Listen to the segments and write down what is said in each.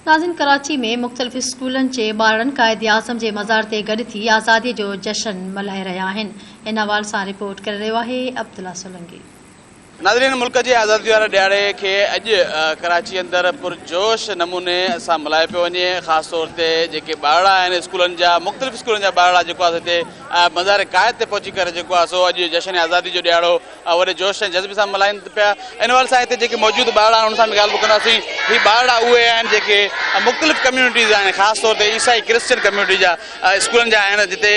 नाज़रीन, कराची में मुख़्तलिफ़ स्कूलनि जे ॿारनि क़ाइद आज़म जे मज़ार ते गॾु थी आज़ादीअ जो जश्न मल्हाए रहिया आहिनि। इन हवाले सां रिपोर्ट करे रहियो आहे अब्दुल्ला सोलंकी। नाज़रीन, मुल्क जे आज़ादी वारे ॾियारे खे अॼु कराची अंदरि पुरजोश नमूने सां मल्हाए पियो वञे। ख़ासि तौर ते जेके ॿारड़ा आहिनि स्कूलनि जा, मुख़्तलिफ़ स्कूलनि जा ॿारड़ा जेको आहे हिते मज़ार क़ाइद ते पहुची करे जेको आहे सो अॼु जश्न आज़ादी जो ॾियारो वॾे जोश ऐं जज़्बे सां मल्हाइनि पिया। इन हवाले सां हिते जेके मौजूदु ॿारड़ा आहिनि उन सां बि ॻाल्हि कंदासीं। हीअ ॿारड़ा उहे आहिनि जेके मुख़्तलिफ़ कम्यूनिटीज़ आहिनि, ख़ासि तौर ते ईसाई क्रिश्चियन कम्यूनिटी जा स्कूलनि जा आहिनि, जिते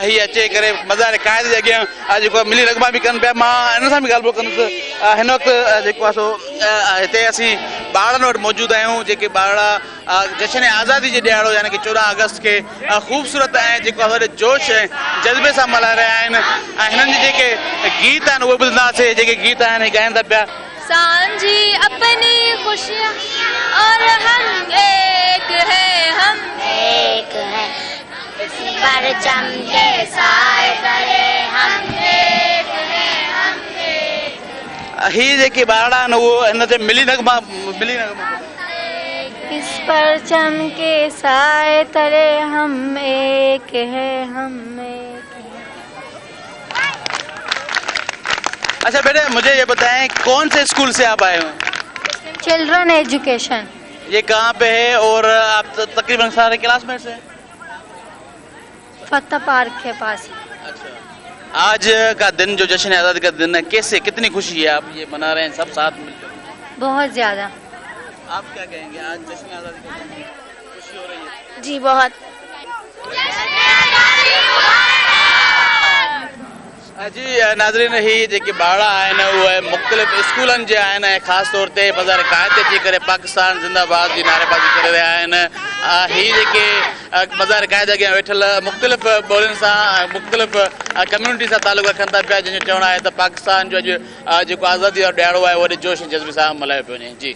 हीअ अचे करे मज़ार क़ाइद जे अॻियां जेको मिली रगमा बि कनि पिया। मां इन सां बि ॻाल्हि कंदुसि। हिन वक़्तु जेको आहे सो हिते असीं ॿारनि वटि मौजूदु आहियूं जेके ॿारड़ा जश्न आज़ादी जे ॾियारो यानी कि 14 अगस्त खे ख़ूबसूरत ऐं जेको आहे वॾे जोश ऐं जज़्बे सां मल्हाए रहिया आहिनि। ऐं हिननि जे जेके गीत आहिनि उहे ॿुधंदासीं। जेके गीत आहिनि ॻाइनि था पिया। सांझी अपनी खुशियाँ और हम एक है, हम एक है, परचम के साए तले हम एक है, हम एक। हीअ जेके ॿारड़ा आहिनि उहो हिन ते मिली नगमा इस परचम के साए तले हम एक है, हम एक है। अच्छा बेटे, मुझे ये बताएं कौन से स्कूल से आप आए हो? Children education. ये कहाँ पे है और आप तकरीबन सारे क्लासमेट्स हैं? फतेह पार्क के पास। अच्छा, आज का दिन जो जश्न आज़ादी का दिन है, कैसे कितनी खुशी है आप ये मना रहे हैं सब साथ मिलकर? बहुत ज्यादा। आप क्या कहेंगे, आज जश्न आज़ादी का दिन खुशी हो रही है? जी बहुत। जी नाज़रीन, ही जेके ॿारड़ा आहिनि उहे मुख़्तलिफ़ स्कूलनि जे आहिनि ऐं ख़ासि तौर ते मज़ार क़ाइद ते अची करे पाकिस्तान ज़िंदाबाद जी नारेबाज़ी करे रहिया आहिनि। ही जेके मज़ार क़ाइद अॻियां वेठल मुख़्तलिफ़ ॿोलियुनि सां मुख़्तलिफ़ कम्यूनिटी सां तालुक़ रखनि था पिया, जंहिंजो चवणु आहे त पाकिस्तान जो अॼु जेको आज़ादी जो ॾियारो आहे वॾे जोश ऐं जज़्बे सां मल्हायो पियो वञे। जी।